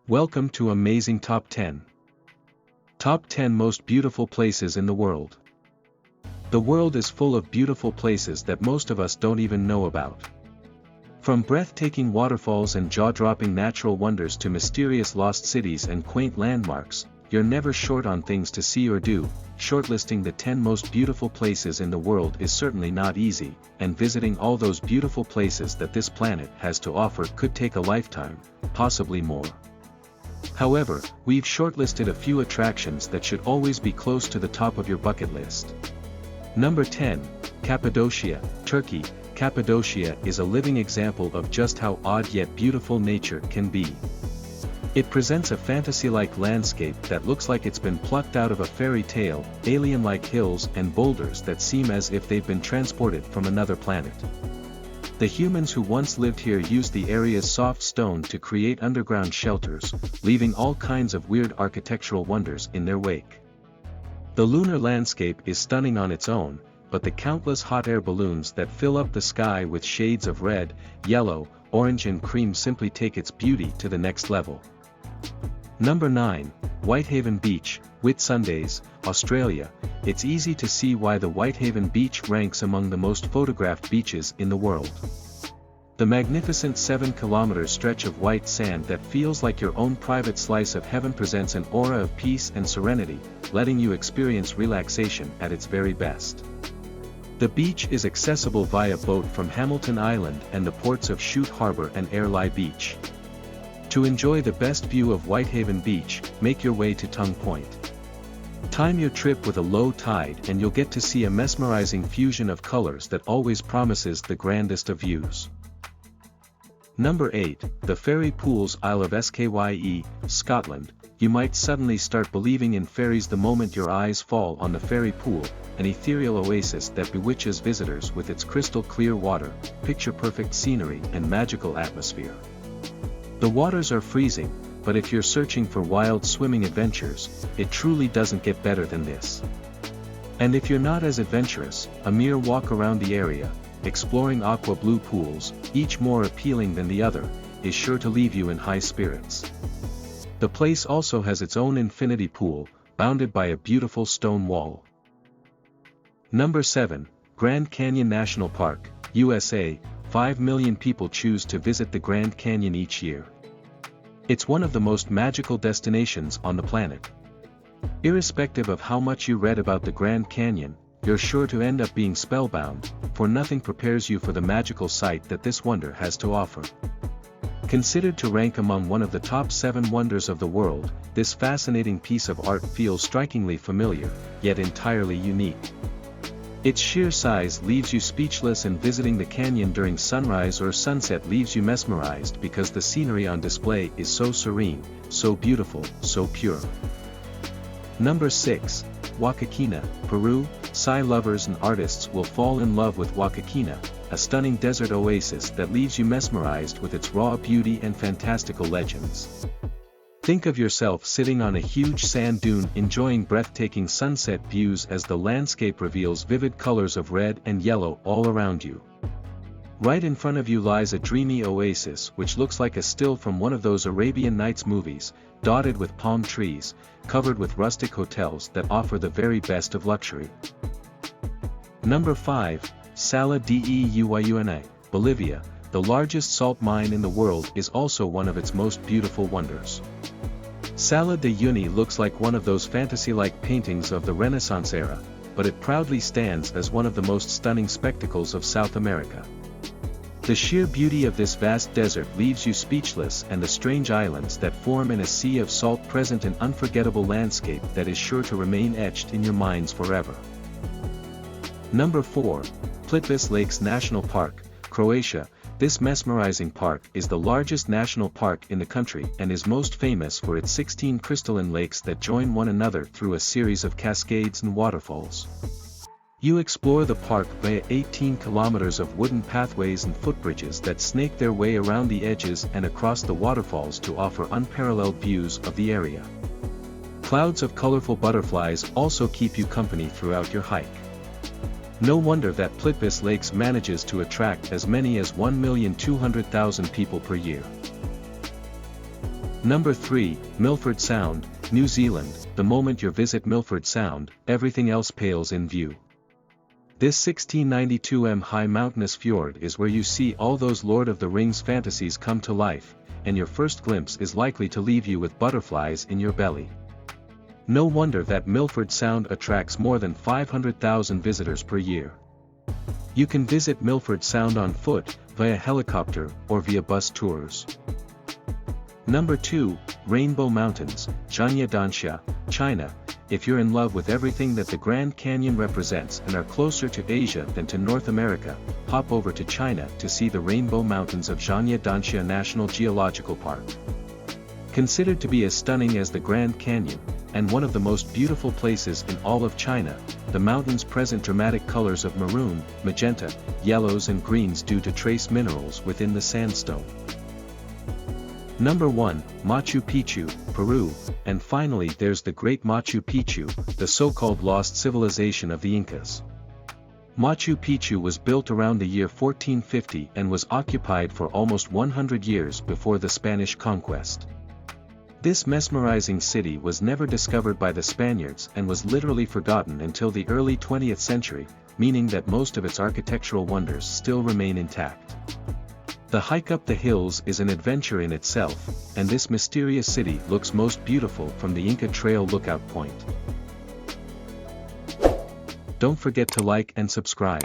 Welcome to Amazing Top 10. Top 10 Most Beautiful Places in the World. The world is full of beautiful places that most of us don't even know about. From breathtaking waterfalls and jaw-dropping natural wonders to mysterious lost cities and quaint landmarks, you're never short on things to see or do. Shortlisting the 10 most beautiful places in the world is certainly not easy, and visiting all those beautiful places that this planet has to offer could take a lifetime, possibly more. However, we've shortlisted a few attractions that should always be close to the top of your bucket list. Number 10, Cappadocia, Turkey. Cappadocia is a living example of just how odd yet beautiful nature can be. It presents a fantasy-like landscape that looks like it's been plucked out of a fairy tale, alien-like hills and boulders that seem as if they've been transported from another planet. The humans who once lived here used the area's soft stone to create underground shelters, leaving all kinds of weird architectural wonders in their wake. The lunar landscape is stunning on its own, but the countless hot air balloons that fill up the sky with shades of red, yellow, orange and cream simply take its beauty to the next level. Number 9, Whitehaven Beach, Whitsundays, Australia. It's easy to see why the Whitehaven Beach ranks among the most photographed beaches in the world. The magnificent 7-kilometer stretch of white sand that feels like your own private slice of heaven presents an aura of peace and serenity, letting you experience relaxation at its very best. The beach is accessible via boat from Hamilton Island and the ports of Chute Harbour and Airlie Beach. To enjoy the best view of Whitehaven Beach, make your way to Tongue Point. Time your trip with a low tide and you'll get to see a mesmerizing fusion of colors that always promises the grandest of views. Number 8, the Fairy Pools Isle of Skye, Scotland. You might suddenly start believing in fairies the moment your eyes fall on the Fairy Pool, an ethereal oasis that bewitches visitors with its crystal-clear water, picture-perfect scenery and magical atmosphere. The waters are freezing, but if you're searching for wild swimming adventures, it truly doesn't get better than this. And if you're not as adventurous, a mere walk around the area, exploring aqua blue pools, each more appealing than the other, is sure to leave you in high spirits. The place also has its own infinity pool, bounded by a beautiful stone wall. Number 7, Grand Canyon National Park, USA. 5 million people choose to visit the Grand Canyon each year. It's one of the most magical destinations on the planet. Irrespective of how much you read about the Grand Canyon, you're sure to end up being spellbound, for nothing prepares you for the magical sight that this wonder has to offer. Considered to rank among one of the top 7 wonders of the world, this fascinating piece of art feels strikingly familiar, yet entirely unique. Its sheer size leaves you speechless, and visiting the canyon during sunrise or sunset leaves you mesmerized because the scenery on display is so serene, so beautiful, so pure. Number 6, Wakakina, Peru. Skye lovers and artists will fall in love with Wakakina, a stunning desert oasis that leaves you mesmerized with its raw beauty and fantastical legends. Think of yourself sitting on a huge sand dune enjoying breathtaking sunset views as the landscape reveals vivid colors of red and yellow all around you. Right in front of you lies a dreamy oasis which looks like a still from one of those Arabian Nights movies, dotted with palm trees, covered with rustic hotels that offer the very best of luxury. Number 5, Sala de Uyuni, Bolivia. The largest salt mine in the world is also one of its most beautiful wonders. Sala de Uyuni looks like one of those fantasy-like paintings of the Renaissance era, but it proudly stands as one of the most stunning spectacles of South America. The sheer beauty of this vast desert leaves you speechless, and the strange islands that form in a sea of salt present an unforgettable landscape that is sure to remain etched in your minds forever. Number 4, Plitvice Lakes National Park, Croatia. This mesmerizing park is the largest national park in the country and is most famous for its 16 crystalline lakes that join one another through a series of cascades and waterfalls. You explore the park via 18 kilometers of wooden pathways and footbridges that snake their way around the edges and across the waterfalls to offer unparalleled views of the area. Clouds of colorful butterflies also keep you company throughout your hike. No wonder that Plitvice Lakes manages to attract as many as 1,200,000 people per year. Number 3, Milford Sound, New Zealand. The moment you visit Milford Sound, everything else pales in view. This 1692 high mountainous fjord is where you see all those Lord of the Rings fantasies come to life, and your first glimpse is likely to leave you with butterflies in your belly. No wonder that Milford Sound attracts more than 500,000 visitors per year. You can visit Milford Sound on foot, via helicopter, or via bus tours. Number 2, Rainbow Mountains, Zhangjiadanxia, China. If you're in love with everything that the Grand Canyon represents and are closer to Asia than to North America, hop over to China to see the Rainbow Mountains of Zhangjiadanxia National Geological Park. Considered to be as stunning as the Grand Canyon, and one of the most beautiful places in all of China, the mountains present dramatic colors of maroon, magenta, yellows and greens due to trace minerals within the sandstone. Number 1, Machu Picchu, Peru, and finally there's the Great Machu Picchu, the so-called lost civilization of the Incas. Machu Picchu was built around the year 1450 and was occupied for almost 100 years before the Spanish conquest. This mesmerizing city was never discovered by the Spaniards and was literally forgotten until the early 20th century, meaning that most of its architectural wonders still remain intact. The hike up the hills is an adventure in itself, and this mysterious city looks most beautiful from the Inca Trail lookout point. Don't forget to like and subscribe.